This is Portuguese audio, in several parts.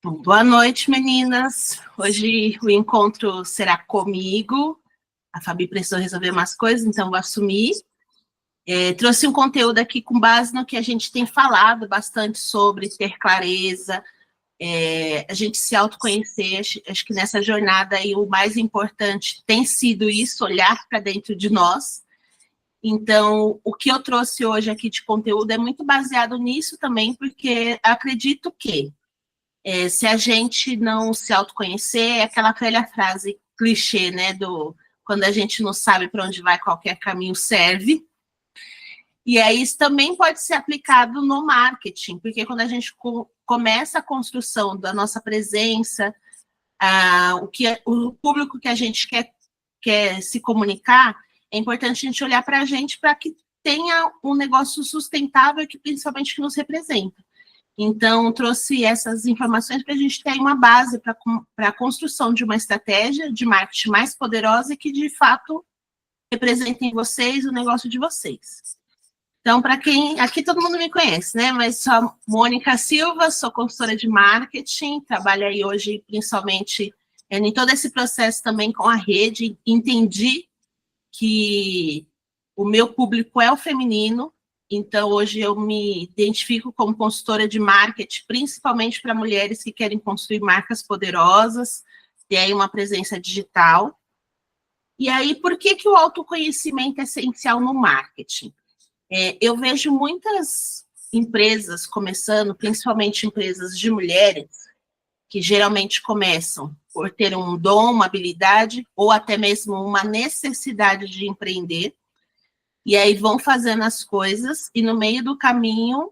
Boa noite, meninas. Hoje o encontro será comigo. A Fabi precisou resolver umas coisas, então vou assumir. Trouxe um conteúdo aqui com base no que a gente tem falado bastante sobre ter clareza, a gente se autoconhecer. Acho que nessa jornada aí o mais importante tem sido isso, olhar para dentro de nós. Então, o que eu trouxe hoje aqui de conteúdo é muito baseado nisso também, porque acredito que se a gente não se autoconhecer, é aquela velha frase clichê, né, quando a gente não sabe para onde vai, qualquer caminho serve. E aí isso também pode ser aplicado no marketing, porque quando a gente começa a construção da nossa presença, o público que a gente quer se comunicar, é importante a gente olhar para a gente para que tenha um negócio sustentável que principalmente que nos representa. Então, trouxe essas informações para a gente ter uma base para a construção de uma estratégia de marketing mais poderosa e que, de fato, represente em vocês o negócio de vocês. Então, para quem... Aqui todo mundo me conhece, né? Mas sou Mônica Silva, sou consultora de marketing, trabalho aí hoje, principalmente, em todo esse processo também com a rede. Entendi que o meu público é o feminino, então hoje eu me identifico como consultora de marketing, principalmente para mulheres que querem construir marcas poderosas, ter aí uma presença digital. E aí, por que o autoconhecimento é essencial no marketing? Eu vejo muitas empresas começando, principalmente empresas de mulheres, que geralmente começam por ter um dom, uma habilidade, ou até mesmo uma necessidade de empreender, e aí vão fazendo as coisas, e no meio do caminho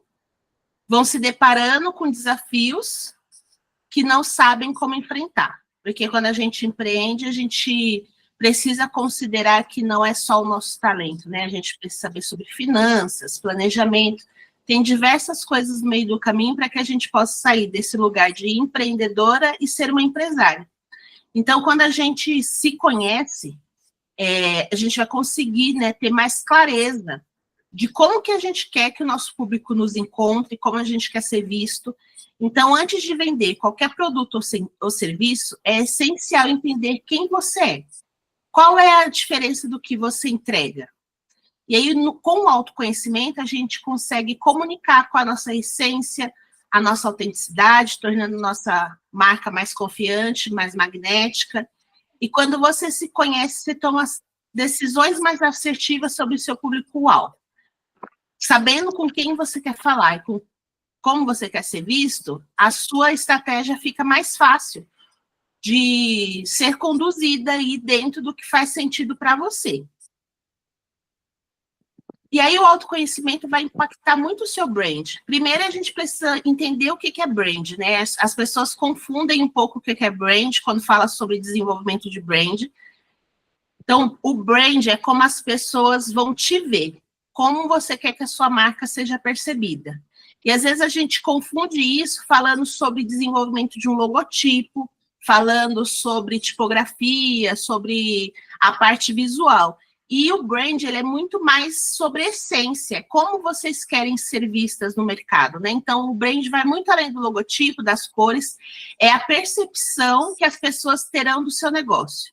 vão se deparando com desafios que não sabem como enfrentar. Porque quando a gente empreende, a gente precisa considerar que não é só o nosso talento, né? A gente precisa saber sobre finanças, planejamento, tem diversas coisas no meio do caminho para que a gente possa sair desse lugar de empreendedora e ser uma empresária. Então, quando a gente se conhece, a gente vai conseguir, né, ter mais clareza de como que a gente quer que o nosso público nos encontre, como a gente quer ser visto. Então, antes de vender qualquer produto ou serviço, é essencial entender quem você é. Qual é a diferença do que você entrega? E aí, com o autoconhecimento, a gente consegue comunicar com a nossa essência, a nossa autenticidade, tornando nossa marca mais confiante, mais magnética. E quando você se conhece, você toma decisões mais assertivas sobre o seu público-alvo. Sabendo com quem você quer falar e como você quer ser visto, a sua estratégia fica mais fácil de ser conduzida aí dentro do que faz sentido para você. E aí o autoconhecimento vai impactar muito o seu brand. Primeiro, a gente precisa entender o que é brand, né? As pessoas confundem um pouco o que é brand quando fala sobre desenvolvimento de brand. Então, o brand é como as pessoas vão te ver, como você quer que a sua marca seja percebida. E às vezes a gente confunde isso falando sobre desenvolvimento de um logotipo, falando sobre tipografia, sobre a parte visual. E o brand, ele é muito mais sobre essência, como vocês querem ser vistas no mercado, né? Então, o brand vai muito além do logotipo, das cores, é a percepção que as pessoas terão do seu negócio.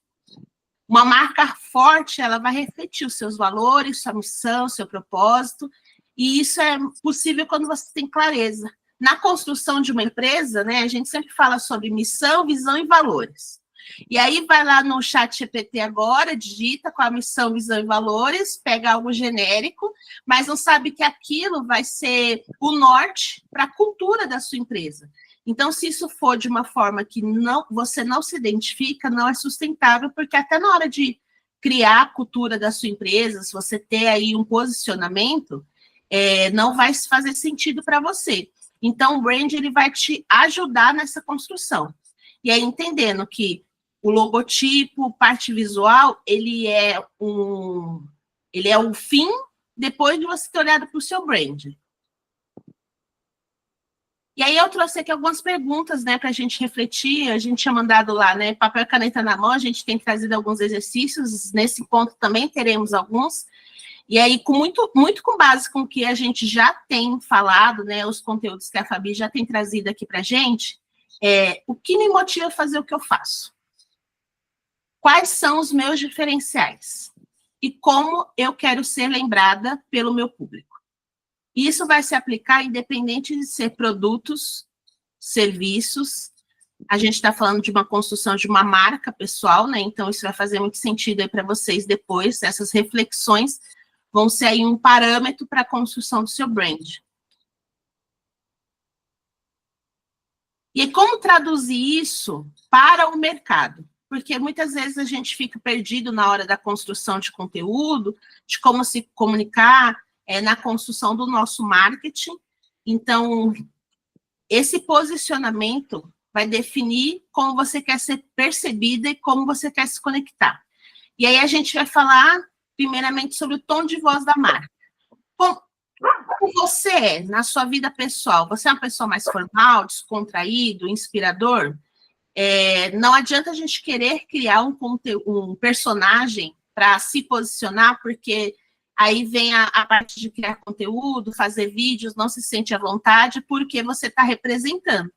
Uma marca forte, ela vai refletir os seus valores, sua missão, seu propósito, e isso é possível quando você tem clareza. Na construção de uma empresa, né, a gente sempre fala sobre missão, visão e valores. E aí vai lá no ChatGPT agora, digita com a missão, visão e valores, pega algo genérico, mas não sabe que aquilo vai ser o norte para a cultura da sua empresa. Então, se isso for de uma forma que você não se identifica, não é sustentável, porque até na hora de criar a cultura da sua empresa, se você ter aí um posicionamento, não vai fazer sentido para você. Então, o brand ele vai te ajudar nessa construção. E aí, entendendo que o logotipo, parte visual, ele é o fim depois de você ter olhado para o seu brand. E aí eu trouxe aqui algumas perguntas, né, para a gente refletir. A gente tinha mandado lá, né, papel e caneta na mão, a gente tem trazido alguns exercícios, nesse ponto também teremos alguns. E aí, muito com base com o que a gente já tem falado, né, os conteúdos que a Fabi já tem trazido aqui para a gente, O que me motiva a fazer o que eu faço? Quais são os meus diferenciais? E como eu quero ser lembrada pelo meu público? Isso vai se aplicar independente de ser produtos, serviços. A gente está falando de uma construção de uma marca pessoal, né? Então, isso vai fazer muito sentido aí para vocês depois. Essas reflexões vão ser aí um parâmetro para a construção do seu brand. E como traduzir isso para o mercado? Porque muitas vezes a gente fica perdido na hora da construção de conteúdo, de como se comunicar, na construção do nosso marketing. Então, esse posicionamento vai definir como você quer ser percebida e como você quer se conectar. E aí a gente vai falar, primeiramente, sobre o tom de voz da marca. Como você é na sua vida pessoal? Você é uma pessoa mais formal, descontraído, inspirador? Não adianta a gente querer criar um personagem para se posicionar, porque aí vem a parte de criar conteúdo, fazer vídeos, não se sente à vontade, porque você está representando.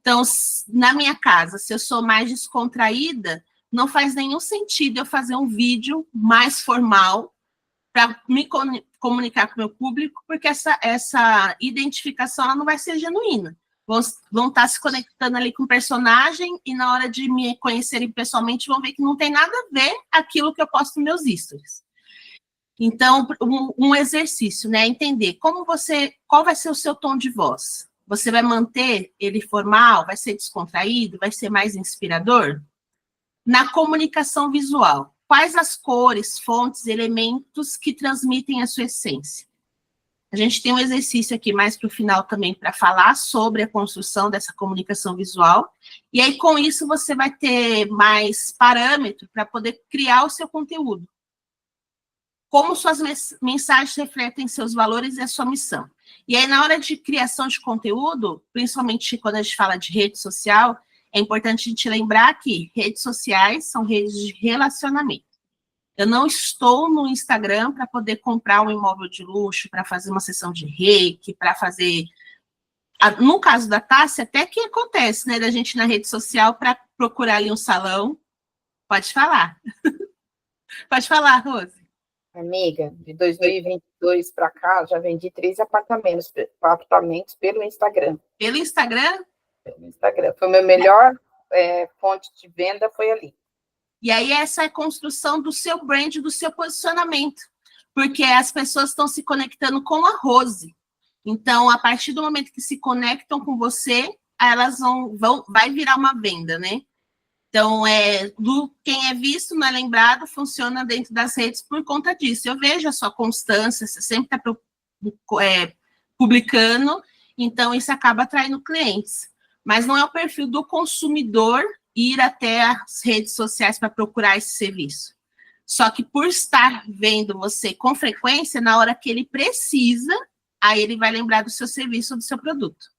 Então, na minha casa, se eu sou mais descontraída, não faz nenhum sentido eu fazer um vídeo mais formal para me comunicar com o meu público, porque essa identificação ela não vai ser genuína. Vão estar se conectando ali com o personagem e na hora de me conhecerem pessoalmente vão ver que não tem nada a ver aquilo que eu posto nos meus stories. Então, um exercício, né? Entender qual vai ser o seu tom de voz. Você vai manter ele formal, vai ser descontraído, vai ser mais inspirador? Na comunicação visual, quais as cores, fontes, elementos que transmitem a sua essência? A gente tem um exercício aqui mais para o final também para falar sobre a construção dessa comunicação visual. E aí, com isso, você vai ter mais parâmetro para poder criar o seu conteúdo. Como suas mensagens refletem seus valores e a sua missão. E aí, na hora de criação de conteúdo, principalmente quando a gente fala de rede social, é importante a gente lembrar que redes sociais são redes de relacionamento. Eu não estou no Instagram para poder comprar um imóvel de luxo, para fazer uma sessão de reiki, para fazer... No caso da Tássia, até que acontece, né, da gente ir na rede social para procurar ali um salão. Pode falar. Pode falar, Rose. Amiga, de 2022 para cá, já vendi 3 apartamentos pelo Instagram. Pelo Instagram? Pelo Instagram. Foi o meu melhor fonte de venda, foi ali. E aí essa é a construção do seu brand, do seu posicionamento. Porque as pessoas estão se conectando com a Rose. Então, a partir do momento que se conectam com você, elas vai virar uma venda, né? Então, quem é visto, não é lembrado, funciona dentro das redes por conta disso. Eu vejo a sua constância, você sempre está publicando, então isso acaba atraindo clientes. Mas não é o perfil do consumidor ir até as redes sociais para procurar esse serviço. Só que por estar vendo você com frequência, na hora que ele precisa, aí ele vai lembrar do seu serviço ou do seu produto.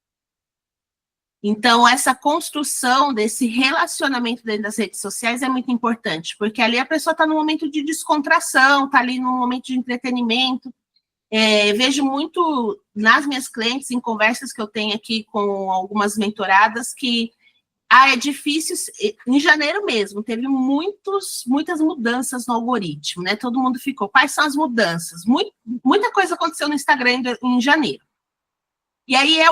Então, essa construção desse relacionamento dentro das redes sociais é muito importante, porque ali a pessoa está num momento de descontração, está ali num momento de entretenimento. Vejo muito nas minhas clientes, em conversas que eu tenho aqui com algumas mentoradas, que é difícil, em janeiro mesmo, teve muitas mudanças no algoritmo, né? Todo mundo ficou, quais são as mudanças? Muita coisa aconteceu no Instagram em janeiro. E aí é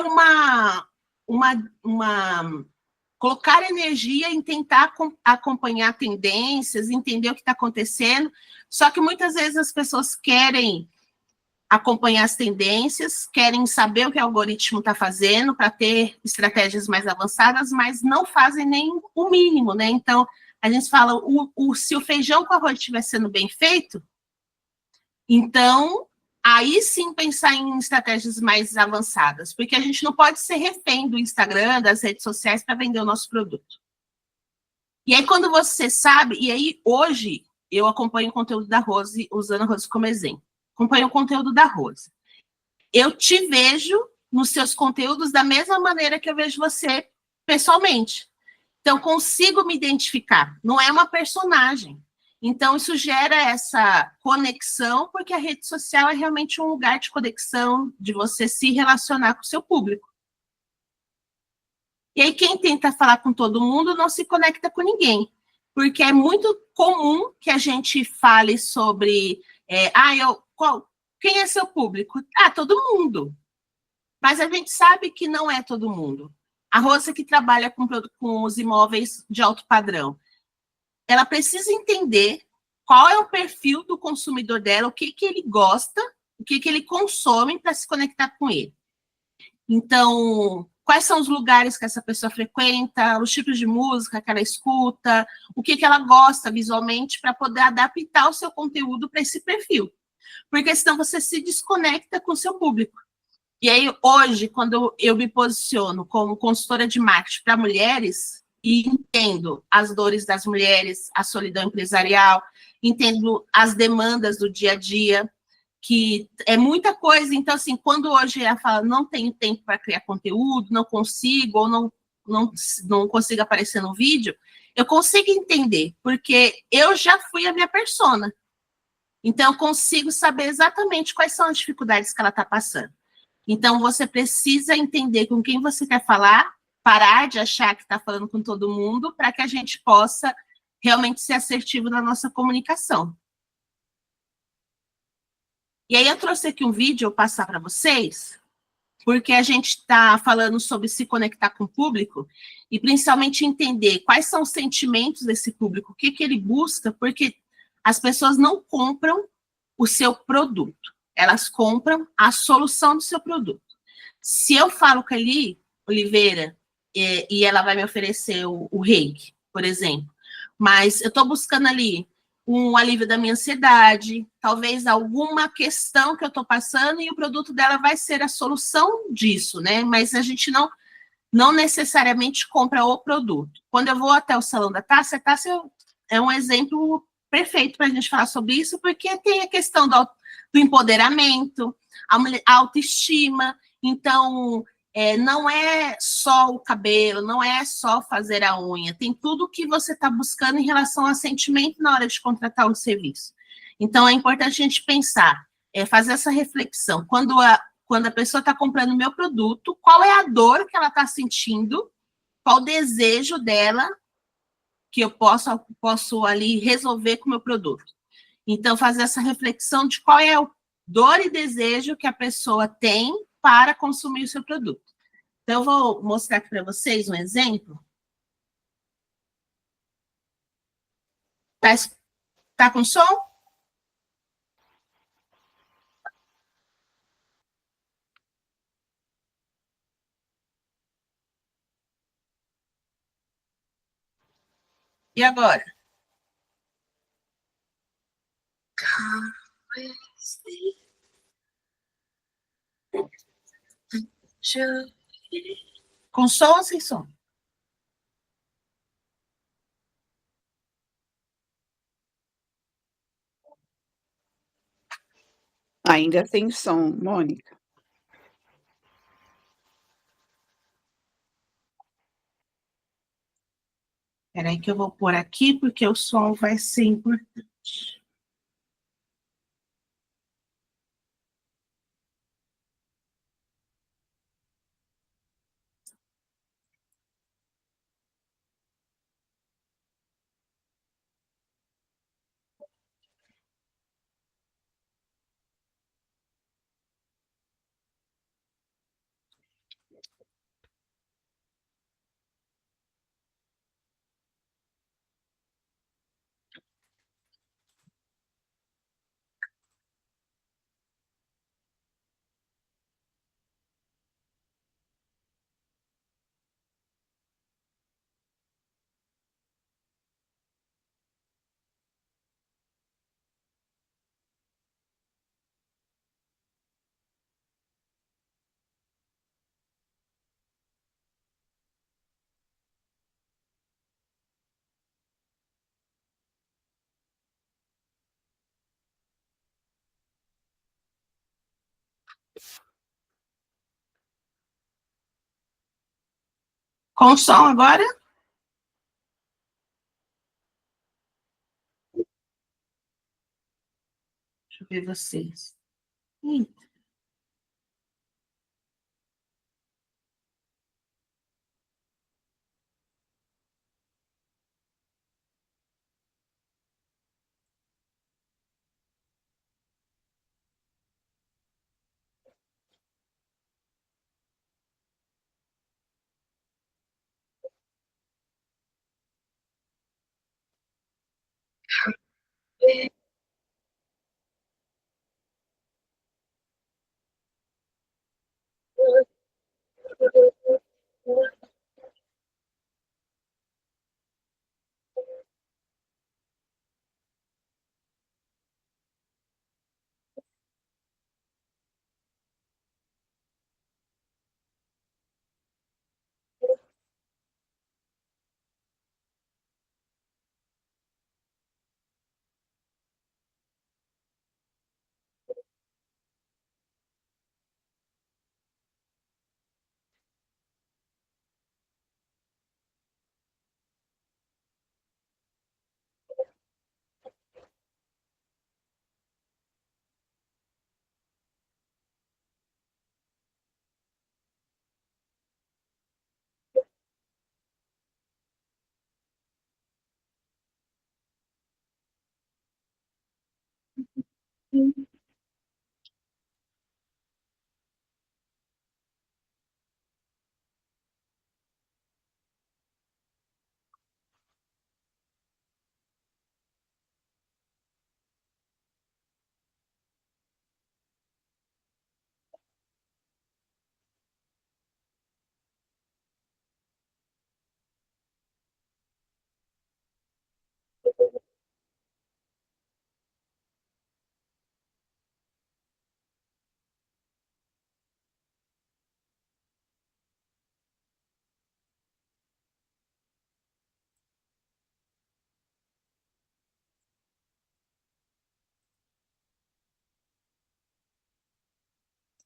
colocar energia em tentar acompanhar tendências, entender o que está acontecendo, só que muitas vezes as pessoas querem acompanhar as tendências, querem saber o que o algoritmo está fazendo para ter estratégias mais avançadas, mas não fazem nem o mínimo, né? Então, a gente fala, se o feijão com arroz estiver sendo bem feito, então, aí sim pensar em estratégias mais avançadas, porque a gente não pode ser refém do Instagram, das redes sociais, para vender o nosso produto. E aí, quando você sabe, e aí hoje eu acompanho o conteúdo da Rose, usando a Rose como exemplo. Acompanho o conteúdo da Rose. Eu te vejo nos seus conteúdos da mesma maneira que eu vejo você pessoalmente. Então, consigo me identificar. Não é uma personagem. Então, isso gera essa conexão, porque a rede social é realmente um lugar de conexão, de você se relacionar com o seu público. E aí, quem tenta falar com todo mundo não se conecta com ninguém, porque é muito comum que a gente fale sobre, quem é seu público? Ah, todo mundo. Mas a gente sabe que não é todo mundo. A Rosa que trabalha com os imóveis de alto padrão, ela precisa entender qual é o perfil do consumidor dela, o que, que ele gosta, o que, que ele consome para se conectar com ele. Então, quais são os lugares que essa pessoa frequenta, os tipos de música que ela escuta, o que, que ela gosta visualmente para poder adaptar o seu conteúdo para esse perfil. Porque senão você se desconecta com o seu público. E aí, hoje, quando eu me posiciono como consultora de marketing para mulheres, e entendo as dores das mulheres, a solidão empresarial, entendo as demandas do dia a dia, que é muita coisa. Então, assim, quando hoje ela fala, não tenho tempo para criar conteúdo, não consigo, ou não consigo aparecer no vídeo, eu consigo entender, porque eu já fui a minha persona. Então, eu consigo saber exatamente quais são as dificuldades que ela está passando. Então, você precisa entender com quem você quer falar, parar de achar que está falando com todo mundo, para que a gente possa realmente ser assertivo na nossa comunicação. E aí, eu trouxe aqui um vídeo, eu vou passar para vocês, porque a gente está falando sobre se conectar com o público, e principalmente entender quais são os sentimentos desse público, o que, que ele busca, porque as pessoas não compram o seu produto, elas compram a solução do seu produto. Se eu falo com a Eli Oliveira e ela vai me oferecer o reiki, por exemplo, mas eu estou buscando ali um alívio da minha ansiedade, talvez alguma questão que eu estou passando e o produto dela vai ser a solução disso, né? Mas a gente não necessariamente compra o produto. Quando eu vou até o Salão da Tássia, a Tássia é um exemplo perfeito para a gente falar sobre isso, porque tem a questão do empoderamento, a autoestima. Então, não é só o cabelo, não é só fazer a unha, tem tudo que você está buscando em relação a sentimento na hora de contratar um serviço. Então, é importante a gente pensar, fazer essa reflexão. Quando a pessoa está comprando o meu produto, qual é a dor que ela está sentindo, qual o desejo dela que eu posso ali resolver com o meu produto. Então, fazer essa reflexão de qual é a dor e desejo que a pessoa tem para consumir o seu produto. Então, eu vou mostrar aqui para vocês um exemplo. Tá com som? E agora? Com som ou sem som? Ainda sem som, Mônica. Espera aí que eu vou pôr aqui, porque o som vai ser importante. Com som agora? Deixa eu ver vocês.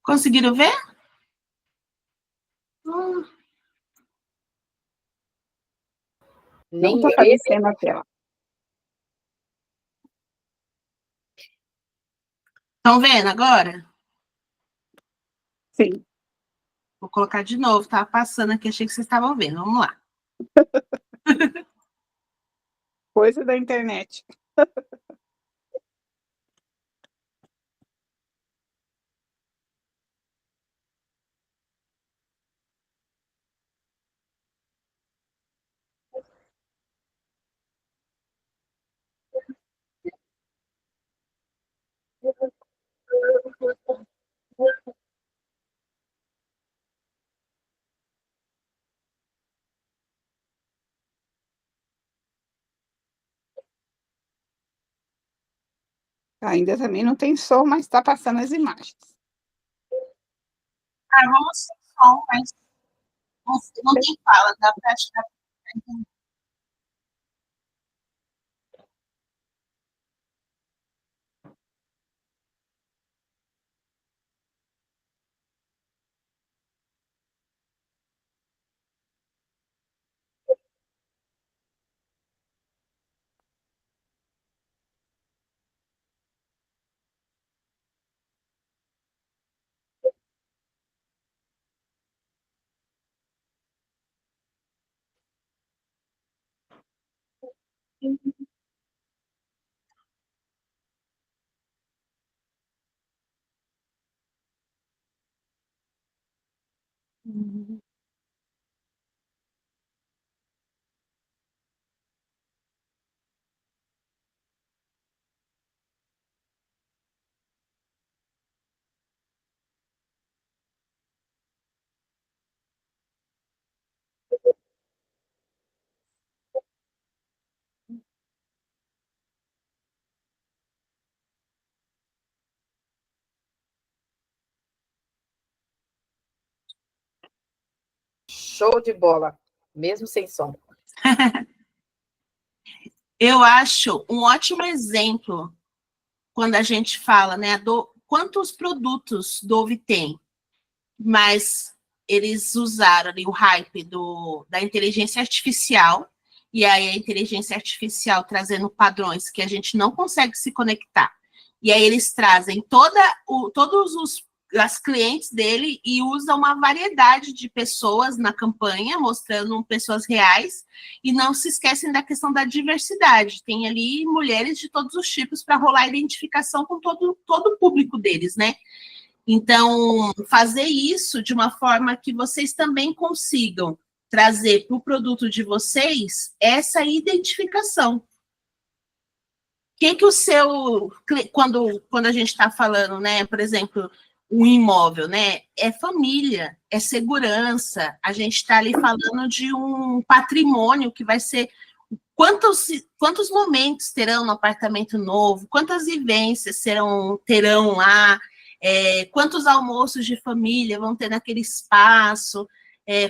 Conseguiram ver? Hum. Nem Não está ler, aparecendo a tela. Estão vendo agora? Sim. Vou colocar de novo, estava passando aqui, achei que vocês estavam vendo. Vamos lá. Coisa da internet. Ainda também não tem som, mas está passando as imagens. Ah, vamos sem som, mas não tem fala, dá para achar. show de bola, mesmo sem som. Eu acho um ótimo exemplo quando a gente fala, né, quantos produtos Dove tem, mas eles usaram ali o hype da inteligência artificial, e aí a inteligência artificial trazendo padrões que a gente não consegue se conectar. E aí eles trazem todos as clientes dele e usam uma variedade de pessoas na campanha, mostrando pessoas reais, e não se esquecem da questão da diversidade. Tem ali mulheres de todos os tipos para rolar a identificação com todo o público deles, né? Então, fazer isso de uma forma que vocês também consigam trazer para o produto de vocês essa identificação. O que o seu... Quando a gente está falando, né, por exemplo, o imóvel, né, é família, é segurança, a gente está ali falando de um patrimônio que vai ser... Quantos momentos terão no apartamento novo? Quantas vivências terão lá? Quantos almoços de família vão ter naquele espaço?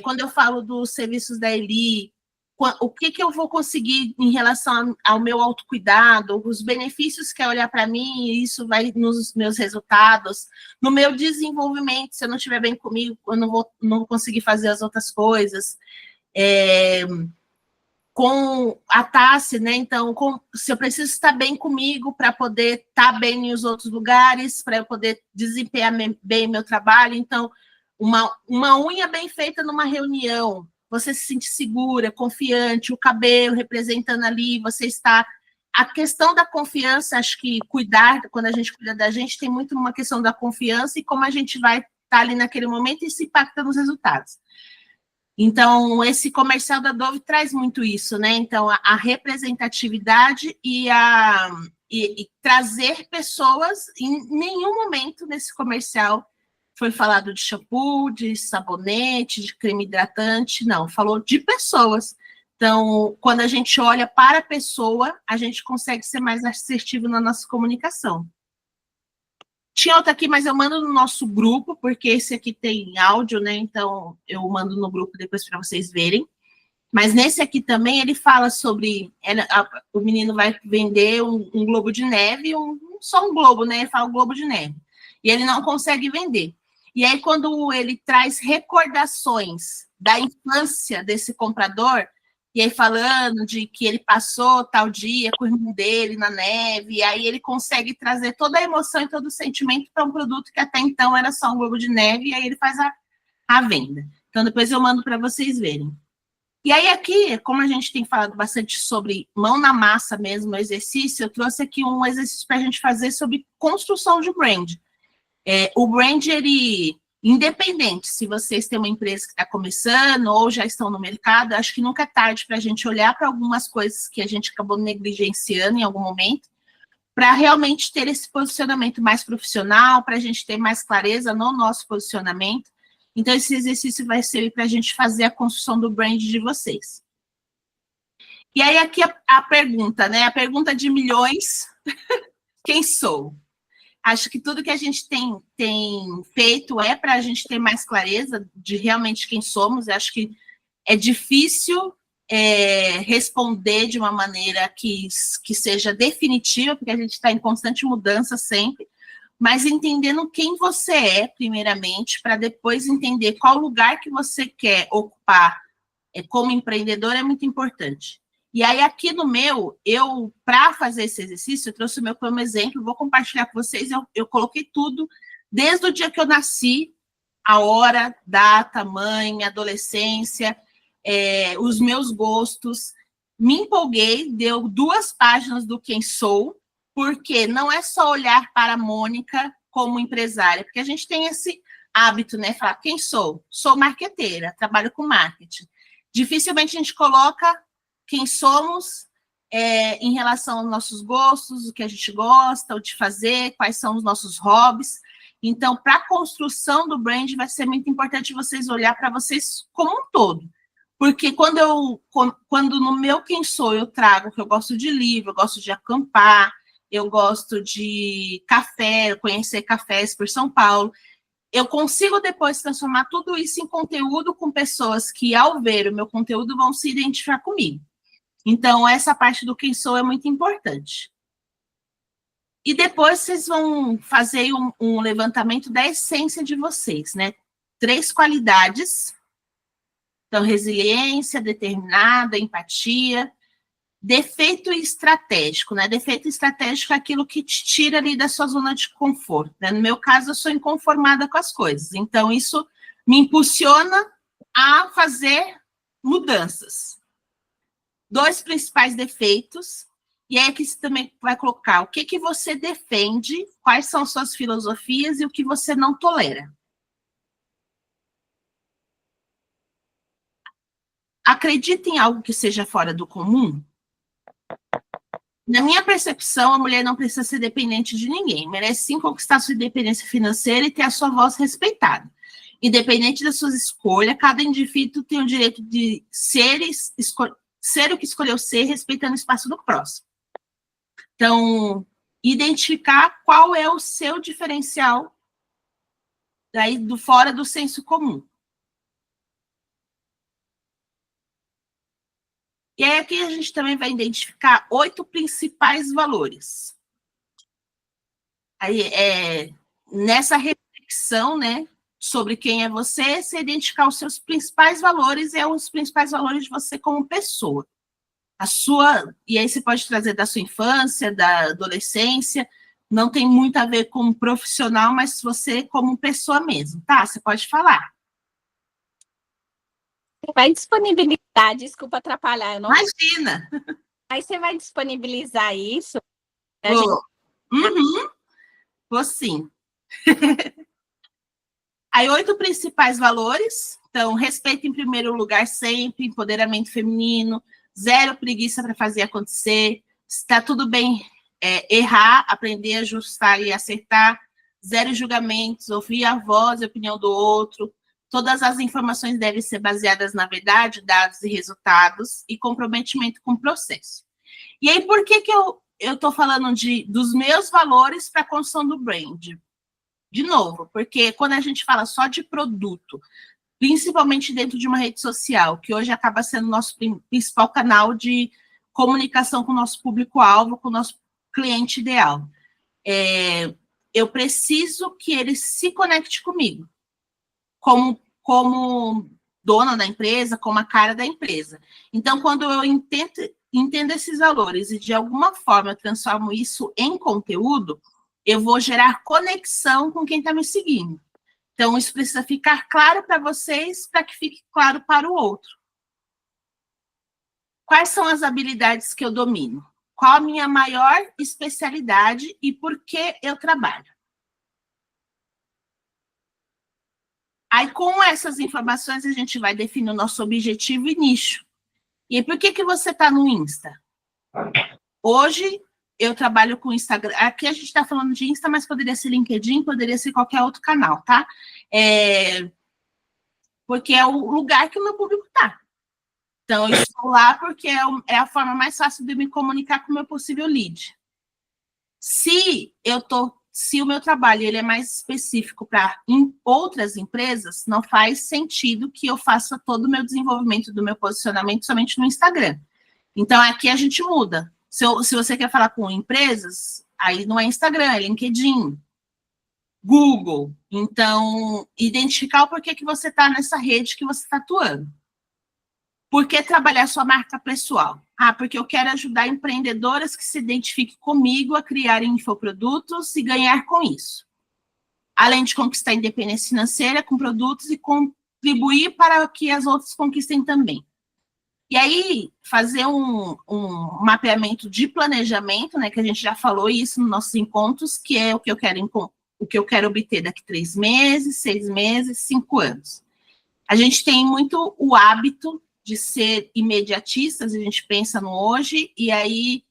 Quando eu falo dos serviços da Eli, o que eu vou conseguir em relação ao meu autocuidado, os benefícios que é olhar para mim, e isso vai nos meus resultados, no meu desenvolvimento, se eu não estiver bem comigo, eu não vou conseguir fazer as outras coisas. Com a Tassi, né? Então, se eu preciso estar bem comigo para poder estar bem nos outros lugares, para eu poder desempenhar bem meu trabalho. Então, uma unha bem feita numa reunião, você se sente segura, confiante, o cabelo representando ali, você está a questão da confiança, acho que quando a gente cuida da gente, tem muito uma questão da confiança e como a gente vai estar ali naquele momento e se impacta nos resultados. Então, esse comercial da Dove traz muito isso, né? Então, a representatividade e trazer pessoas, em nenhum momento nesse comercial foi falado de shampoo, de sabonete, de creme hidratante, não, falou de pessoas. Então, quando a gente olha para a pessoa, a gente consegue ser mais assertivo na nossa comunicação. Tinha outra aqui, mas eu mando no nosso grupo, porque esse aqui tem áudio, né? Então, eu mando no grupo depois para vocês verem. Mas nesse aqui também, ele fala sobre... o menino vai vender um globo de neve, só um globo, né? Ele fala um globo de neve. E ele não consegue vender. E aí, quando ele traz recordações da infância desse comprador, e aí falando de que ele passou tal dia com o irmão dele na neve, e aí ele consegue trazer toda a emoção e todo o sentimento para um produto que até então era só um globo de neve, e aí ele faz a venda. Então, depois eu mando para vocês verem. E aí aqui, como a gente tem falado bastante sobre mão na massa mesmo, exercício, eu trouxe aqui um exercício para a gente fazer sobre construção de brand. O brand, ele, independente se vocês têm uma empresa que está começando ou já estão no mercado, acho que nunca é tarde para a gente olhar para algumas coisas que a gente acabou negligenciando em algum momento, para realmente ter esse posicionamento mais profissional, para a gente ter mais clareza no nosso posicionamento. Então, esse exercício vai servir para a gente fazer a construção do brand de vocês. E aí, aqui a pergunta, né? A pergunta de milhões, quem sou? Acho que tudo que a gente tem feito é para a gente ter mais clareza de realmente quem somos. Acho que é difícil responder de uma maneira que seja definitiva, porque a gente está em constante mudança sempre, mas entendendo quem você é, primeiramente, para depois entender qual lugar que você quer ocupar como empreendedor é muito importante. E aí, aqui no meu, para fazer esse exercício, eu trouxe o meu como exemplo, vou compartilhar com vocês, eu coloquei tudo, desde o dia que eu nasci, a hora, data, mãe, minha adolescência, os meus gostos, me empolguei, deu 2 páginas do quem sou, porque não é só olhar para a Mônica como empresária, porque a gente tem esse hábito, né, falar, quem sou? Sou marqueteira, trabalho com marketing. Dificilmente a gente coloca quem somos em relação aos nossos gostos, o que a gente gosta de fazer, quais são os nossos hobbies. Então, para a construção do brand, vai ser muito importante vocês olhar para vocês como um todo. Porque quando no meu quem sou eu trago que eu gosto de livro, eu gosto de acampar, eu gosto de café, conhecer cafés por São Paulo, eu consigo depois transformar tudo isso em conteúdo com pessoas que, ao ver o meu conteúdo, vão se identificar comigo. Então, essa parte do quem sou é muito importante. E depois vocês vão fazer um levantamento da essência de vocês, né? 3 qualidades. Então, resiliência, determinada, empatia. Defeito estratégico, né? Defeito estratégico é aquilo que te tira ali da sua zona de conforto, né? No meu caso, eu sou inconformada com as coisas. Então, isso me impulsiona a fazer mudanças. 2 principais defeitos, e aí aqui você também vai colocar o que você defende, quais são suas filosofias e o que você não tolera. Acredita em algo que seja fora do comum? Na minha percepção, a mulher não precisa ser dependente de ninguém, merece sim conquistar sua independência financeira e ter a sua voz respeitada. Independente das suas escolhas, cada indivíduo tem o direito de ser o que escolheu ser, respeitando o espaço do próximo. Então, identificar qual é o seu diferencial daí fora do senso comum. E aí aqui a gente também vai identificar 8 principais valores. Aí, nessa reflexão, né, sobre quem é você identificar os seus principais valores e os principais valores de você como pessoa. E aí você pode trazer da sua infância, da adolescência, não tem muito a ver com profissional, mas você como pessoa mesmo, tá? Você pode falar. Vai disponibilizar, desculpa atrapalhar. Eu não... Imagina! Aí você vai disponibilizar isso? Vou. Vou sim. Aí, 8 principais valores. Então, respeito em primeiro lugar sempre, empoderamento feminino, zero preguiça para fazer acontecer, está tudo bem errar, aprender, ajustar e acertar, zero julgamentos, ouvir a voz e a opinião do outro, todas as informações devem ser baseadas na verdade, dados e resultados, e comprometimento com o processo. E aí, por que eu estou falando dos meus valores para a construção do brand? De novo, porque quando a gente fala só de produto, principalmente dentro de uma rede social, que hoje acaba sendo o nosso principal canal de comunicação com o nosso público-alvo, com o nosso cliente ideal, eu preciso que ele se conecte comigo, como dona da empresa, como a cara da empresa. Então, quando eu entendo esses valores e, de alguma forma, eu transformo isso em conteúdo, eu vou gerar conexão com quem está me seguindo. Então, isso precisa ficar claro para vocês, para que fique claro para o outro. Quais são as habilidades que eu domino? Qual a minha maior especialidade e por que eu trabalho? Aí, com essas informações, a gente vai definir o nosso objetivo e nicho. E por que você está no Insta? Hoje, eu trabalho com Instagram. Aqui a gente está falando de Insta, mas poderia ser LinkedIn, poderia ser qualquer outro canal, tá? Porque é o lugar que o meu público está. Então, eu estou lá porque é a forma mais fácil de me comunicar com o meu possível lead. Se o meu trabalho ele é mais específico para outras empresas, não faz sentido que eu faça todo o meu desenvolvimento do meu posicionamento somente no Instagram. Então, aqui a gente muda. Se você quer falar com empresas, aí não é Instagram, é LinkedIn, Google. Então, identificar o porquê que você está nessa rede que você está atuando. Por que trabalhar sua marca pessoal? Porque eu quero ajudar empreendedoras que se identifiquem comigo a criarem infoprodutos e ganhar com isso. Além de conquistar independência financeira com produtos e contribuir para que as outras conquistem também. E aí, fazer um mapeamento de planejamento, né, que a gente já falou isso nos nossos encontros, que é o que eu quero obter daqui 3 meses, 6 meses, 5 anos. A gente tem muito o hábito de ser imediatistas, a gente pensa no hoje, e aí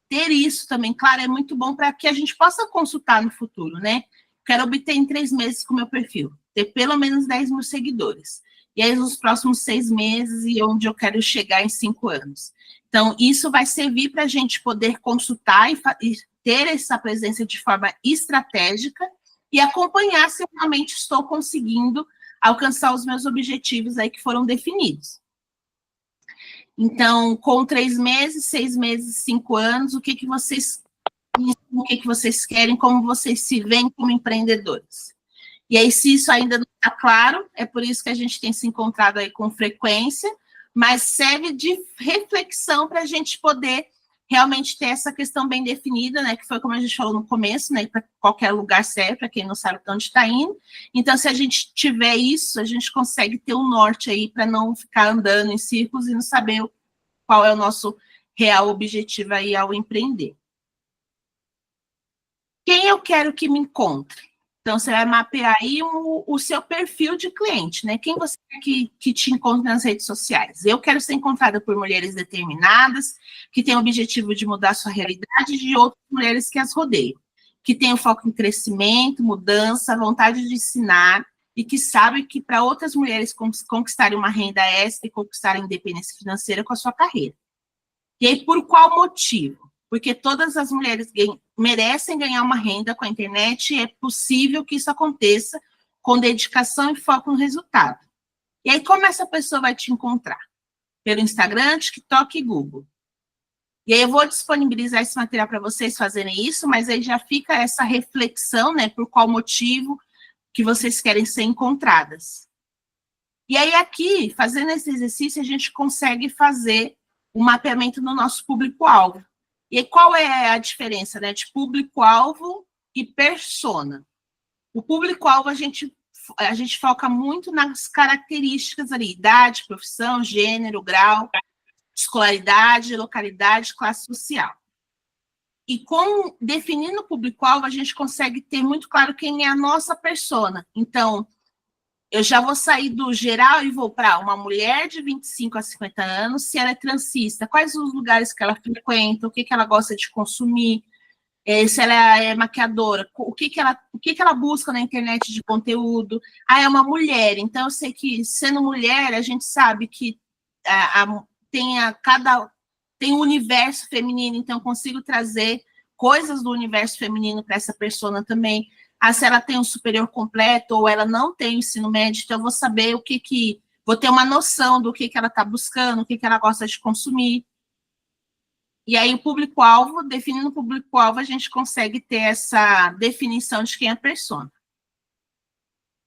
ter isso também, claro, é muito bom para que a gente possa consultar no futuro, né? Quero obter em 3 meses com o meu perfil, ter pelo menos 10 mil seguidores. E aí, nos próximos 6 meses, e onde eu quero chegar em 5 anos. Então, isso vai servir para a gente poder consultar e ter essa presença de forma estratégica e acompanhar se eu realmente estou conseguindo alcançar os meus objetivos aí que foram definidos. Então, com 3 meses, 6 meses, 5 anos, o que vocês querem, como vocês se veem como empreendedores. E aí, se isso ainda não está claro, é por isso que a gente tem se encontrado aí com frequência, mas serve de reflexão para a gente poder realmente ter essa questão bem definida, né, que foi como a gente falou no começo, né, para qualquer lugar serve, para quem não sabe de onde está indo. Então, se a gente tiver isso, a gente consegue ter um norte aí para não ficar andando em círculos e não saber qual é o nosso real objetivo aí ao empreender. Quem eu quero que me encontre? Então, você vai mapear aí o seu perfil de cliente, né? Quem você quer que te encontre nas redes sociais? Eu quero ser encontrada por mulheres determinadas, que têm o objetivo de mudar a sua realidade, e de outras mulheres que as rodeiam, que têm o foco em crescimento, mudança, vontade de ensinar, e que sabem que para outras mulheres conquistarem uma renda extra e conquistarem independência financeira com a sua carreira. E aí, por qual motivo? Porque todas as mulheres merecem ganhar uma renda com a internet e é possível que isso aconteça com dedicação e foco no resultado. E aí, como essa pessoa vai te encontrar? Pelo Instagram, TikTok e Google. E aí, eu vou disponibilizar esse material para vocês fazerem isso, mas aí já fica essa reflexão, né, por qual motivo que vocês querem ser encontradas. E aí, aqui, fazendo esse exercício, a gente consegue fazer o mapeamento no nosso público-alvo. E qual é a diferença, né, de público-alvo e persona? O público-alvo, a gente foca muito nas características ali, idade, profissão, gênero, grau, escolaridade, localidade, classe social. E com definindo o público-alvo, a gente consegue ter muito claro quem é a nossa persona. Então, eu já vou sair do geral e vou para uma mulher de 25 a 50 anos, se ela é transista, quais os lugares que ela frequenta, o que ela gosta de consumir, se ela é maquiadora, o que ela busca na internet de conteúdo. Ah, é uma mulher, então eu sei que, sendo mulher, a gente sabe que tem um universo feminino, então eu consigo trazer coisas do universo feminino para essa persona também. Ah, se ela tem um superior completo ou ela não tem ensino médio, então eu vou saber vou ter uma noção do que ela está buscando, o que ela gosta de consumir. E aí o público-alvo, definindo o público-alvo, a gente consegue ter essa definição de quem é a persona.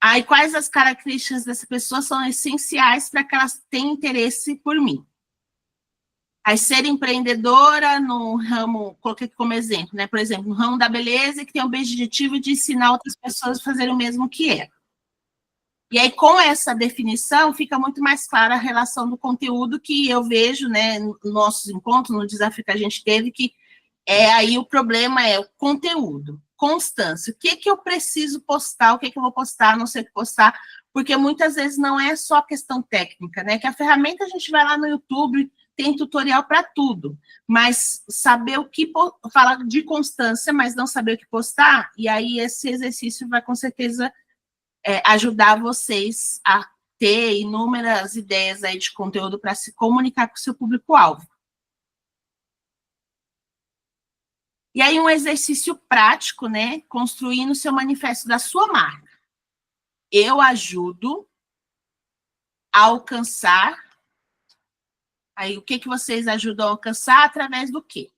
Aí quais as características dessa pessoa são essenciais para que elas tenham interesse por mim. Aí ser empreendedora no ramo, coloquei aqui como exemplo, né? Por exemplo, no ramo da beleza, que tem o objetivo de ensinar outras pessoas a fazerem o mesmo que ela. E aí, com essa definição, fica muito mais clara a relação do conteúdo que eu vejo, né, nos nossos encontros, no desafio que a gente teve, que aí o problema é o conteúdo, constância. O que eu preciso postar, o que eu vou postar, não sei o que postar, porque muitas vezes não é só questão técnica, né, que a ferramenta a gente vai lá no YouTube, tem tutorial para tudo, mas saber o que falar de constância, mas não saber o que postar, e aí esse exercício vai com certeza ajudar vocês a ter inúmeras ideias aí de conteúdo para se comunicar com o seu público-alvo. E aí um exercício prático, né, construindo o seu manifesto da sua marca. Eu ajudo a alcançar. Aí o que vocês ajudam a alcançar através do quê?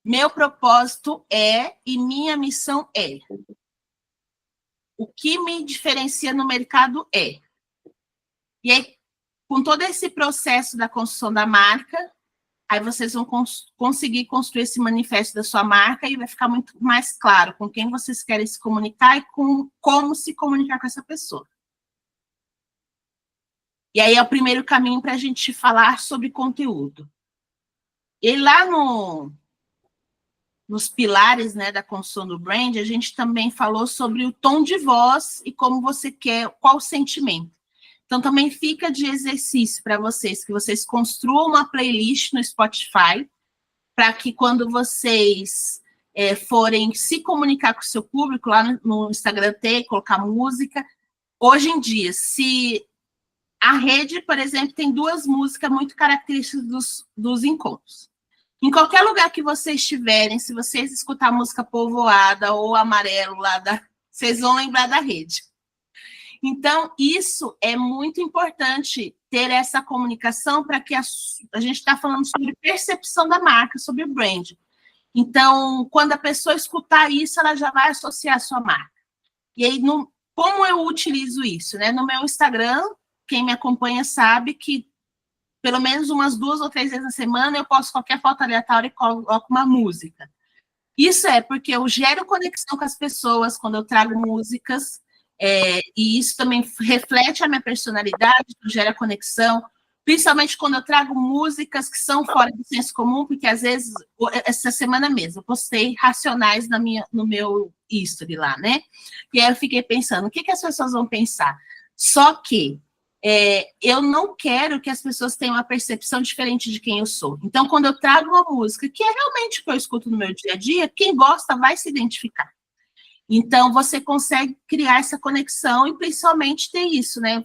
Meu propósito é e minha missão é. O que me diferencia no mercado é. E aí, com todo esse processo da construção da marca, aí vocês vão conseguir construir esse manifesto da sua marca e vai ficar muito mais claro com quem vocês querem se comunicar e com como se comunicar com essa pessoa. E aí é o primeiro caminho para a gente falar sobre conteúdo. E lá nos pilares, né, da construção do brand, a gente também falou sobre o tom de voz e como você quer, qual o sentimento. Então, também fica de exercício para vocês, que vocês construam uma playlist no Spotify, para que quando vocês forem se comunicar com o seu público, lá no Instagram colocar música. Hoje em dia, se a rede, por exemplo, tem 2 músicas muito características dos encontros. Em qualquer lugar que vocês estiverem, se vocês escutar a música Povoada ou Amarelo, vocês vão lembrar da rede. Então, isso é muito importante, ter essa comunicação para que a gente está falando sobre percepção da marca, sobre o brand. Então, quando a pessoa escutar isso, ela já vai associar a sua marca. E aí, como eu utilizo isso? Né? No meu Instagram, quem me acompanha sabe que pelo menos umas 2 ou 3 vezes na semana eu posto qualquer foto aleatória e coloco uma música. Isso é porque eu gero conexão com as pessoas quando eu trago músicas, e isso também reflete a minha personalidade, gera conexão, principalmente quando eu trago músicas que são fora do senso comum, porque às vezes, essa semana mesmo, eu postei Racionais no meu history lá, né? E aí eu fiquei pensando, o que as pessoas vão pensar? Só que eu não quero que as pessoas tenham uma percepção diferente de quem eu sou. Então, quando eu trago uma música, que é realmente o que eu escuto no meu dia a dia, quem gosta vai se identificar. Então, você consegue criar essa conexão e, principalmente, ter isso, né?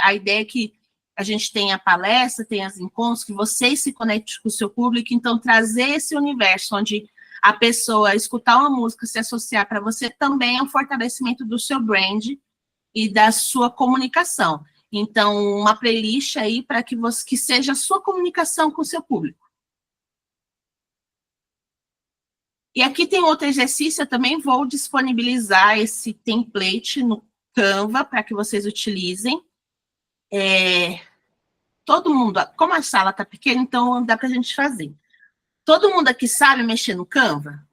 A ideia é que a gente tem a palestra, tem os encontros, que vocês se conectem com o seu público, então, trazer esse universo onde a pessoa escutar uma música, se associar para você, também é um fortalecimento do seu brand e da sua comunicação. Então, uma playlist aí para que seja a sua comunicação com o seu público. E aqui tem outro exercício, eu também vou disponibilizar esse template no Canva para que vocês utilizem. Todo mundo, como a sala está pequena, então dá para a gente fazer. Todo mundo aqui sabe mexer no Canva?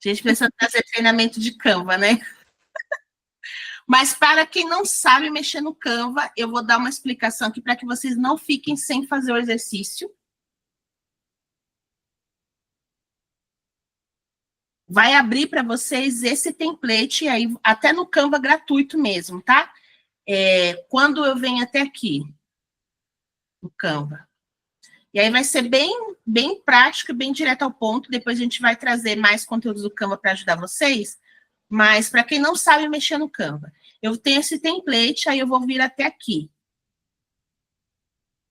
A gente precisa fazer treinamento de Canva, né? Mas para quem não sabe mexer no Canva, eu vou dar uma explicação aqui para que vocês não fiquem sem fazer o exercício. Vai abrir para vocês esse template, aí, até no Canva gratuito mesmo, tá? Quando eu venho até aqui, no Canva. E aí vai ser bem prático e bem direto ao ponto. Depois a gente vai trazer mais conteúdos do Canva para ajudar vocês. Mas para quem não sabe mexer no Canva, eu tenho esse template, aí eu vou vir até aqui.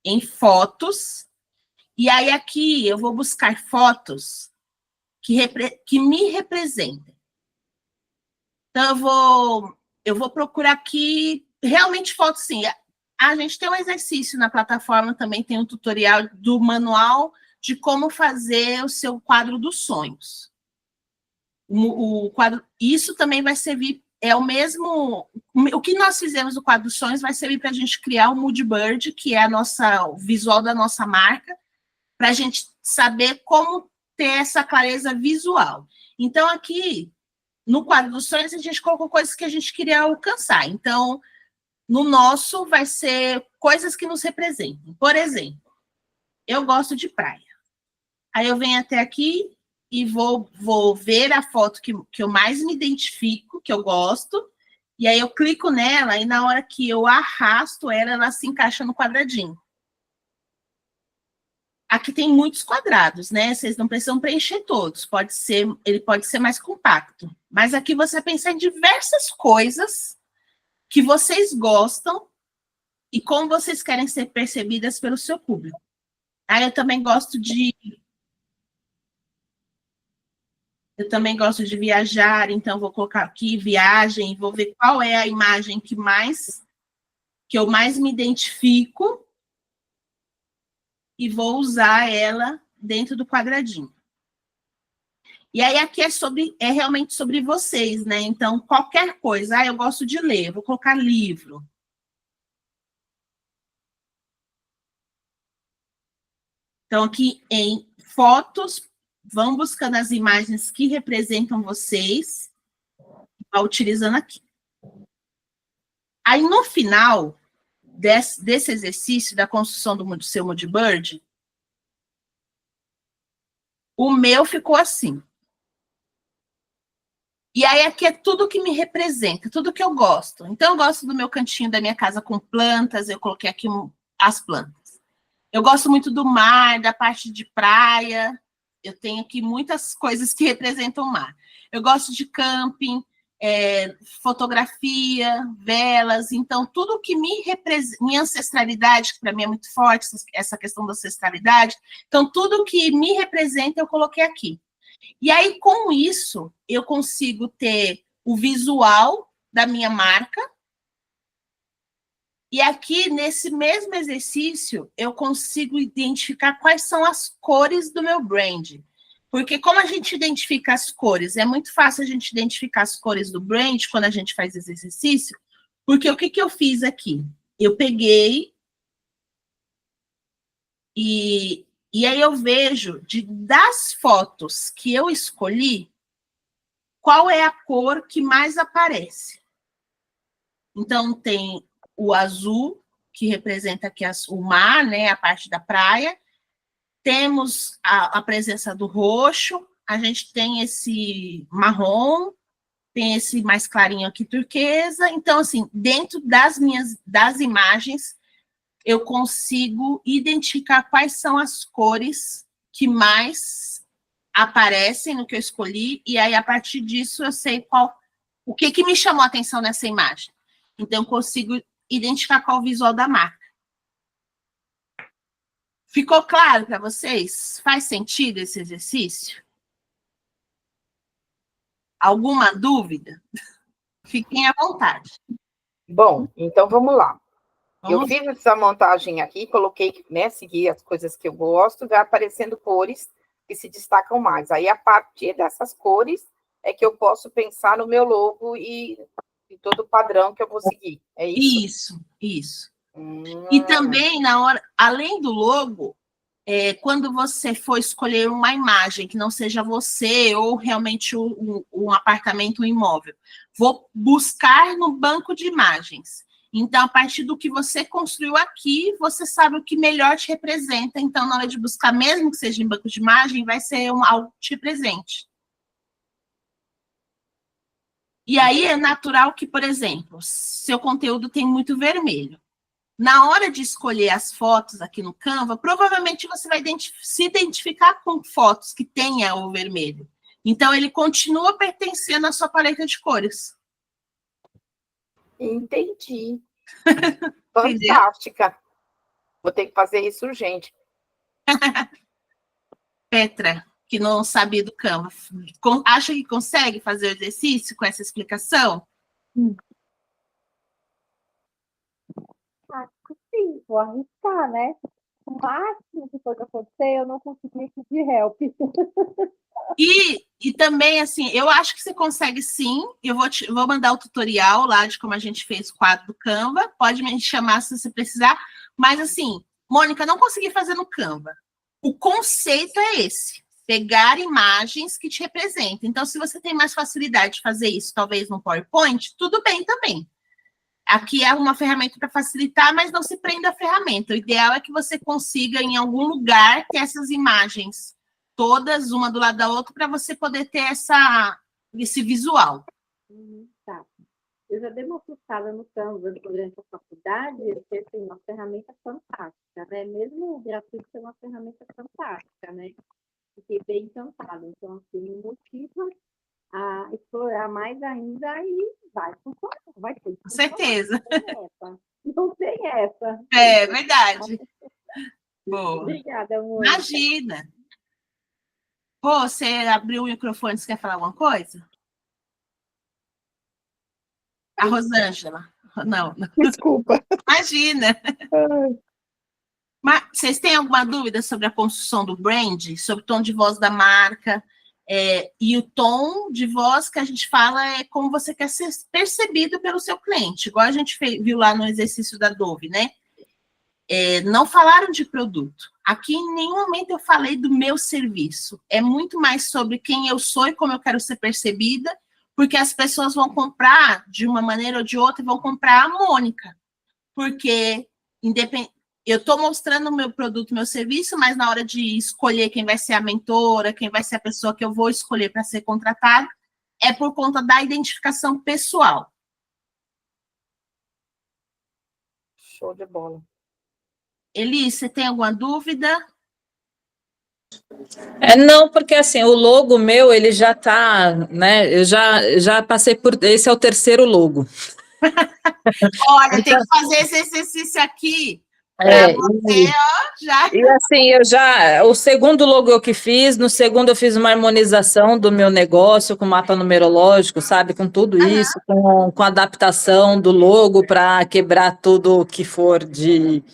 Em fotos. E aí aqui eu vou buscar fotos que me representem. Então, eu vou procurar aqui realmente fotos, sim. A gente tem um exercício na plataforma, também tem um tutorial do manual de como fazer o seu quadro dos sonhos. O quadro, isso também vai servir, é o mesmo... O que nós fizemos no quadro dos sonhos vai servir para a gente criar o Mood Bird, que é o visual da nossa marca, para a gente saber como ter essa clareza visual. Então, aqui, no quadro dos sonhos, a gente colocou coisas que a gente queria alcançar. Então, no nosso, vai ser coisas que nos representem. Por exemplo, eu gosto de praia. Aí eu venho até aqui e vou ver a foto que eu mais me identifico, que eu gosto, e aí eu clico nela, e na hora que eu arrasto ela se encaixa no quadradinho. Aqui tem muitos quadrados, né? Vocês não precisam preencher todos. Ele pode ser mais compacto. Mas aqui você vai pensar em diversas coisas que vocês gostam e como vocês querem ser percebidas pelo seu público. Aí eu também gosto de viajar, então vou colocar aqui viagem, vou ver qual é a imagem que eu mais me identifico e vou usar ela dentro do quadradinho. E aí aqui é realmente sobre vocês, né? Então, qualquer coisa, eu gosto de ler, vou colocar livro. Então, aqui em fotos, vão buscando as imagens que representam vocês, vai utilizando aqui. Aí, no final desse exercício da construção do seu Mood Bird, o meu ficou assim. E aí aqui é tudo que me representa, tudo que eu gosto. Então, eu gosto do meu cantinho da minha casa com plantas, eu coloquei aqui as plantas. Eu gosto muito do mar, da parte de praia. Eu tenho aqui muitas coisas que representam o mar. Eu gosto de camping, fotografia, velas. Então, tudo que me representa, minha ancestralidade, que para mim é muito forte, essa questão da ancestralidade. Então, tudo que me representa, eu coloquei aqui. E aí, com isso, eu consigo ter o visual da minha marca. E aqui, nesse mesmo exercício, eu consigo identificar quais são as cores do meu brand. Porque como a gente identifica as cores, é muito fácil a gente identificar as cores do brand quando a gente faz esse exercício, porque o que eu fiz aqui? Eu peguei e aí eu vejo, das fotos que eu escolhi, qual é a cor que mais aparece. Então, tem o azul, que representa aqui o mar, né, a parte da praia. Temos a presença do roxo, a gente tem esse marrom, tem esse mais clarinho aqui, turquesa. Então, assim, dentro das imagens, eu consigo identificar quais são as cores que mais aparecem no que eu escolhi, e aí, a partir disso, eu sei o que me chamou a atenção nessa imagem. Então, eu consigo identificar qual o visual da marca. Ficou claro para vocês? Faz sentido esse exercício? Alguma dúvida? Fiquem à vontade. Bom, então vamos lá. Eu fiz essa montagem aqui, coloquei, né, segui as coisas que eu gosto, vai aparecendo cores que se destacam mais. Aí, a partir dessas cores, é que eu posso pensar no meu logo e todo o padrão que eu vou seguir. É isso? Isso. E também, além do logo, quando você for escolher uma imagem que não seja você ou realmente um apartamento, um imóvel, vou buscar no banco de imagens. Então, a partir do que você construiu aqui, você sabe o que melhor te representa. Então, na hora de buscar, mesmo que seja em banco de imagem, vai ser algo que te represente. E aí é natural que, por exemplo, seu conteúdo tem muito vermelho. Na hora de escolher as fotos aqui no Canva, provavelmente você vai se identificar com fotos que tenha o vermelho. Então, ele continua pertencendo à sua paleta de cores. Entendi. Fantástica. Vou ter que fazer isso urgente. Petra, que não sabia do Canva, acha que consegue fazer o exercício com essa explicação? Acho que sim, vou arriscar, né? O máximo que pode acontecer, eu não consegui pedir help. E também, assim, eu acho que você consegue sim. Eu vou mandar o tutorial lá de como a gente fez o quadro do Canva. Pode me chamar se você precisar. Mas, assim, Mônica, não consegui fazer no Canva. O conceito é esse. Pegar imagens que te representem. Então, se você tem mais facilidade de fazer isso, talvez no PowerPoint, tudo bem também. Aqui é uma ferramenta para facilitar, mas não se prenda à ferramenta. O ideal é que você consiga, em algum lugar, ter essas imagens todas, uma do lado da outra, para você poder ter esse visual. Tá. Eu já dei uma fuçada no Canva durante a faculdade, porque assim, uma ferramenta fantástica, né? Mesmo o gratuito é uma ferramenta fantástica, né? Fiquei bem encantada. Então, assim, me motiva a explorar mais ainda e vai funcionar, vai ter. Com certeza. Não tem essa. É verdade. Boa. Obrigada, amor. Imagina. Pô, você abriu o microfone, você quer falar alguma coisa? A Rosângela. Não. Desculpa. Imagina. Mas vocês têm alguma dúvida sobre a construção do brand? Sobre o tom de voz da marca? E o tom de voz que a gente fala é como você quer ser percebido pelo seu cliente, igual a gente viu lá no exercício da Dove, né? Não falaram de produto. Aqui, em nenhum momento, eu falei do meu serviço. É muito mais sobre quem eu sou e como eu quero ser percebida, porque as pessoas vão comprar de uma maneira ou de outra e vão comprar a Mônica. Porque eu estou mostrando o meu produto, meu serviço, mas na hora de escolher quem vai ser a mentora, quem vai ser a pessoa que eu vou escolher para ser contratada, é por conta da identificação pessoal. Show de bola. Eli, você tem alguma dúvida? Não, porque assim, o logo meu, ele já tá, né, eu já passei por, esse é o terceiro logo. Olha, tem que fazer esse exercício aqui para você, já... E assim, o segundo logo eu que fiz, no segundo eu fiz uma harmonização do meu negócio com mapa numerológico, sabe, com tudo isso, com adaptação do logo para quebrar tudo que for de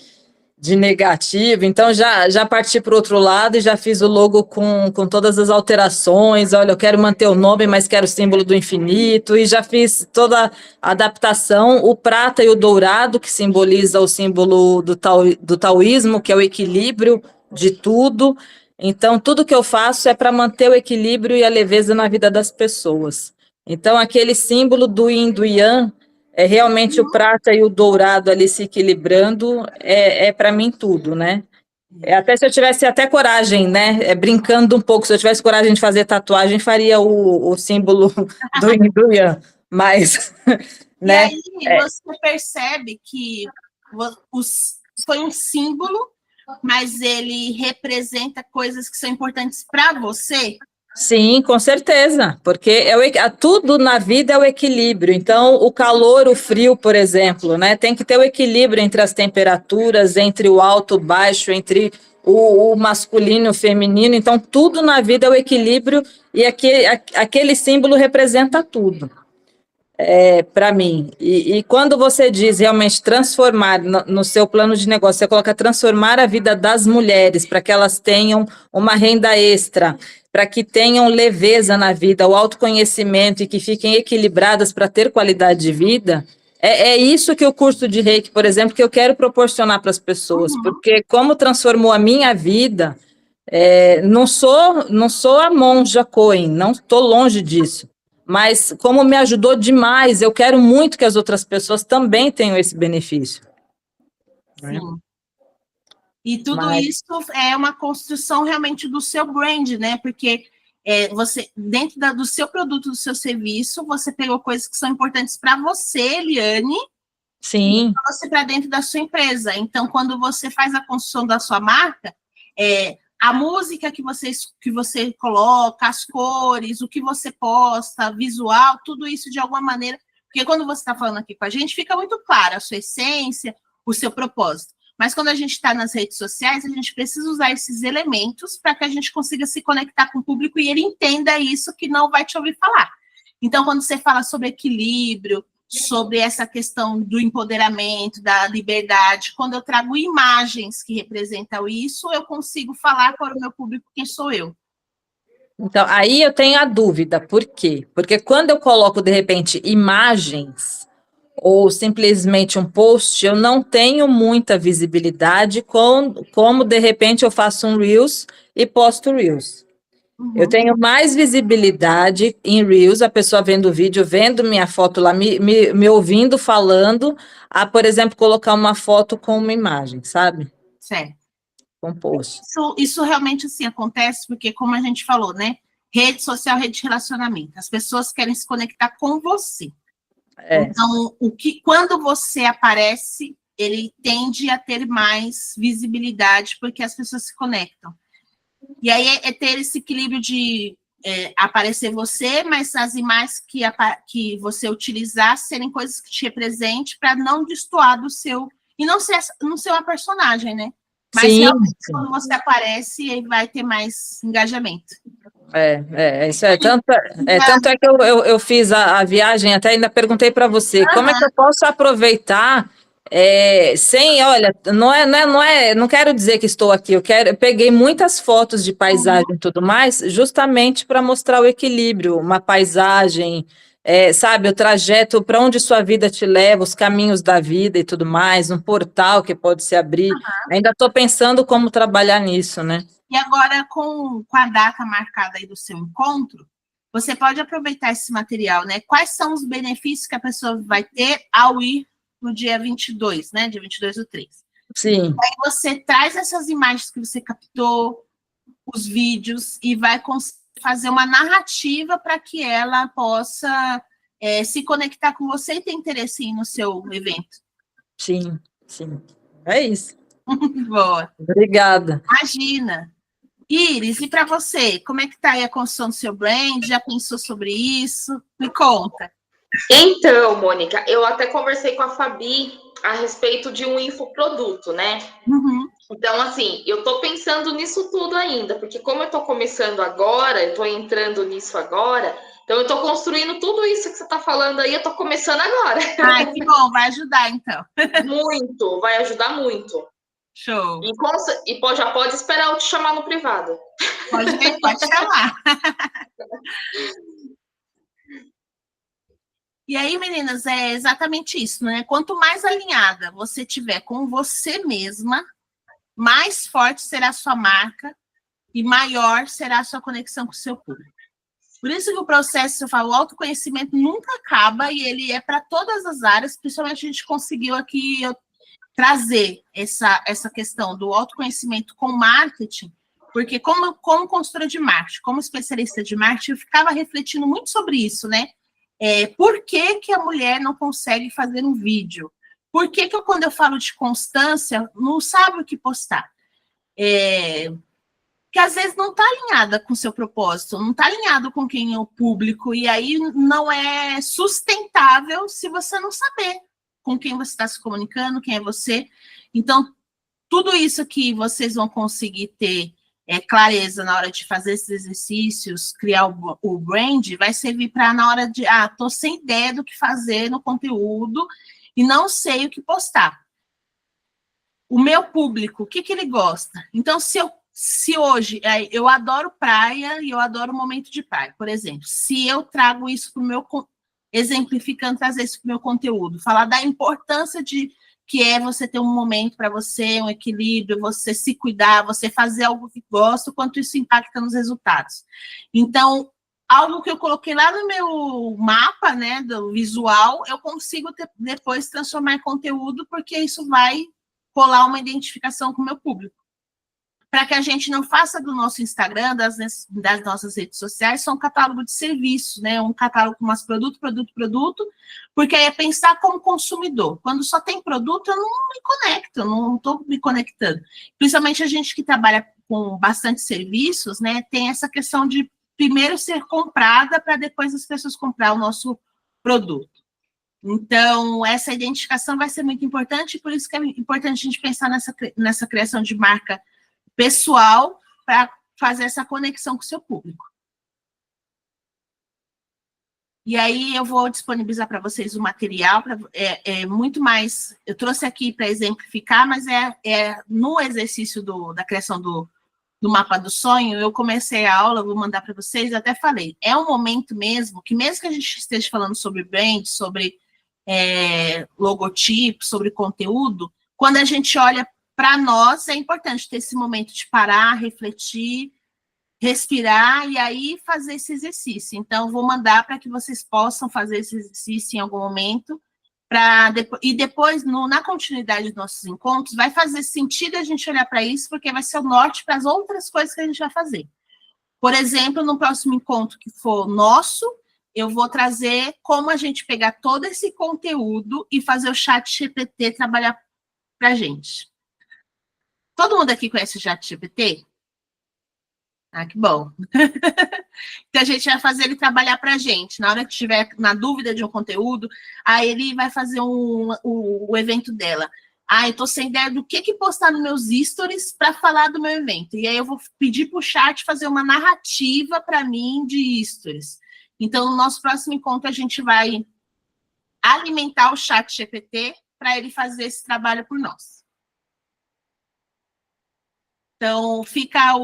negativo, então já parti para o outro lado e já fiz o logo com todas as alterações, olha, eu quero manter o nome, mas quero o símbolo do infinito, e já fiz toda a adaptação, o prata e o dourado, que simboliza o símbolo do taoísmo, que é o equilíbrio de tudo, então tudo que eu faço é para manter o equilíbrio e a leveza na vida das pessoas. Então aquele símbolo do yin, do yang, é realmente o prata e o dourado ali se equilibrando, para mim tudo, né? Até se eu tivesse até coragem, né? Brincando um pouco, se eu tivesse coragem de fazer tatuagem, faria o símbolo do Yin e do Yang, mas... né? E aí você percebe que foi um símbolo, mas ele representa coisas que são importantes para você? Sim, com certeza, porque tudo na vida é o equilíbrio. Então, o calor, o frio, por exemplo, né? Tem que ter o equilíbrio entre as temperaturas, entre o alto, o baixo, entre o masculino e o feminino. Então, tudo na vida é o equilíbrio e aquele símbolo representa tudo. Para mim. E quando você diz realmente transformar no seu plano de negócio, você coloca transformar a vida das mulheres para que elas tenham uma renda extra, para que tenham leveza na vida, o autoconhecimento e que fiquem equilibradas para ter qualidade de vida, É isso que o curso de Reiki, por exemplo, que eu quero proporcionar para as pessoas, porque como transformou a minha vida, não sou a monja Coen, não estou longe disso, mas como me ajudou demais, eu quero muito que as outras pessoas também tenham esse benefício. Sim. E tudo Mas- isso é uma construção realmente do seu brand, né? Porque você, dentro do seu produto, do seu serviço, você pegou coisas que são importantes para você, Eliane, Sim, e você para dentro da sua empresa. Então, quando você faz a construção da sua marca, a música que você coloca, as cores, o que você posta, visual, tudo isso de alguma maneira, porque quando você está falando aqui com a gente, fica muito claro a sua essência, o seu propósito. Mas quando a gente está nas redes sociais, a gente precisa usar esses elementos para que a gente consiga se conectar com o público e ele entenda isso que não vai te ouvir falar. Então, quando você fala sobre equilíbrio, sobre essa questão do empoderamento, da liberdade, quando eu trago imagens que representam isso, eu consigo falar para o meu público quem sou eu. então aí eu tenho a dúvida, por quê? Porque quando eu coloco, de repente, imagens ou simplesmente um post, eu não tenho muita visibilidade como de repente eu faço um Reels e posto Reels. Eu tenho mais visibilidade em Reels, a pessoa vendo o vídeo, vendo minha foto lá, me ouvindo falando, a, por exemplo, colocar uma foto com uma imagem, sabe? Certo. Com post. Isso realmente assim acontece porque, como a gente falou, né? Rede social, rede de relacionamento. As pessoas querem se conectar com você. Então, quando você aparece, ele tende a ter mais visibilidade, porque as pessoas se conectam. E aí é ter esse equilíbrio de aparecer você, mas as imagens que você utilizar serem coisas que te representem para não destoar do seu... E não ser uma personagem, né? Mas Sim, realmente, sim. quando você aparece, aí vai ter mais engajamento. Isso é. Tanto é que eu fiz a viagem, até ainda perguntei para você, como é que eu posso aproveitar olha, não quero dizer que estou aqui, eu peguei muitas fotos de paisagem e tudo mais, justamente para mostrar o equilíbrio, uma paisagem, sabe, o trajeto, para onde sua vida te leva, os caminhos da vida e tudo mais, um portal que pode se abrir. Ainda estou pensando como trabalhar nisso, né? E agora, com a data marcada aí do seu encontro, você pode aproveitar esse material, né? Quais são os benefícios que a pessoa vai ter ao ir no dia 22, né? Dia 22/3. Sim. Aí você traz essas imagens que você captou, os vídeos, e vai fazer uma narrativa para que ela possa se conectar com você e ter interesse no seu evento. Sim, sim. É isso. Boa. Obrigada. Imagina. Iris, e para você? Como é que está aí a construção do seu brand? Já pensou sobre isso? Me conta. Então, Mônica, eu até conversei com a Fabi a respeito de um infoproduto, né? Então, assim, eu tô pensando nisso tudo ainda, porque como eu tô começando agora, eu tô entrando nisso agora, então eu tô construindo tudo isso que você tá falando aí, eu tô começando agora. Ai, que bom, vai ajudar, então. Muito, vai ajudar muito. Show. E já pode esperar eu te chamar no privado. Pode chamar. E aí, meninas, é exatamente isso, né? Quanto mais alinhada você tiver com você mesma, mais forte será a sua marca e maior será a sua conexão com o seu público. Por isso que o processo, eu falo, o autoconhecimento nunca acaba e ele é para todas as áreas, principalmente a gente conseguiu aqui trazer essa questão do autoconhecimento com marketing, porque como consultora de marketing, como especialista de marketing, eu ficava refletindo muito sobre isso, né? Por que a mulher não consegue fazer um vídeo? Por que quando eu falo de constância, não sabe o que postar? Que às vezes não está alinhada com o seu propósito, não está alinhado com quem é o público, e aí não é sustentável se você não saber com quem você está se comunicando, quem é você. Então, tudo isso que vocês vão conseguir ter clareza na hora de fazer esses exercícios, criar o brand, vai servir para na hora de, tô sem ideia do que fazer no conteúdo e não sei o que postar. O meu público, o que ele gosta? Então, se hoje eu adoro praia e eu adoro momento de praia, por exemplo, se eu trago isso para o meu exemplificando, trazer isso para o meu conteúdo, falar da importância que é você ter um momento para você, um equilíbrio, você se cuidar, você fazer algo que gosta, o quanto isso impacta nos resultados. Então, algo que eu coloquei lá no meu mapa, né, do visual, eu consigo depois transformar em conteúdo, porque isso vai colar uma identificação com o meu público. Para que a gente não faça do nosso Instagram, das nossas redes sociais, só um catálogo de serviços, né? Um catálogo com mais produto, porque aí é pensar como consumidor. Quando só tem produto, eu não me conecto, eu não estou me conectando. Principalmente a gente que trabalha com bastante serviços, né? Tem essa questão de primeiro ser comprada para depois as pessoas comprar o nosso produto. Então, essa identificação vai ser muito importante, por isso que é importante a gente pensar nessa criação de marca pessoal para fazer essa conexão com o seu público. E aí eu vou disponibilizar para vocês o material, muito mais, eu trouxe aqui para exemplificar, mas no exercício da criação do mapa do sonho, eu comecei a aula, vou mandar para vocês, eu até falei, é um momento mesmo que a gente esteja falando sobre brand, sobre logotipo, sobre conteúdo, quando a gente olha para nós, é importante ter esse momento de parar, refletir, respirar e aí fazer esse exercício. Então, vou mandar para que vocês possam fazer esse exercício em algum momento, e depois, na continuidade dos nossos encontros, vai fazer sentido a gente olhar para isso, porque vai ser o norte para as outras coisas que a gente vai fazer. Por exemplo, no próximo encontro que for nosso, eu vou trazer como a gente pegar todo esse conteúdo e fazer o ChatGPT trabalhar para a gente. Todo mundo aqui conhece o ChatGPT? Ah, que bom. Então, a gente vai fazer ele trabalhar para a gente. Na hora que tiver na dúvida de um conteúdo, aí ele vai fazer o evento dela. Ah, eu estou sem ideia do que postar nos meus stories para falar do meu evento. E aí eu vou pedir para o chat fazer uma narrativa para mim de stories. Então, no nosso próximo encontro, a gente vai alimentar o ChatGPT para ele fazer esse trabalho por nós. Então, fica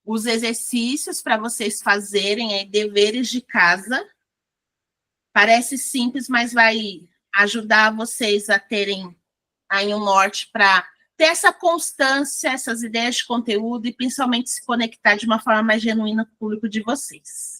os exercícios para vocês fazerem, deveres de casa. Parece simples, mas vai ajudar vocês a terem aí um norte para ter essa constância, essas ideias de conteúdo e principalmente se conectar de uma forma mais genuína com o público de vocês.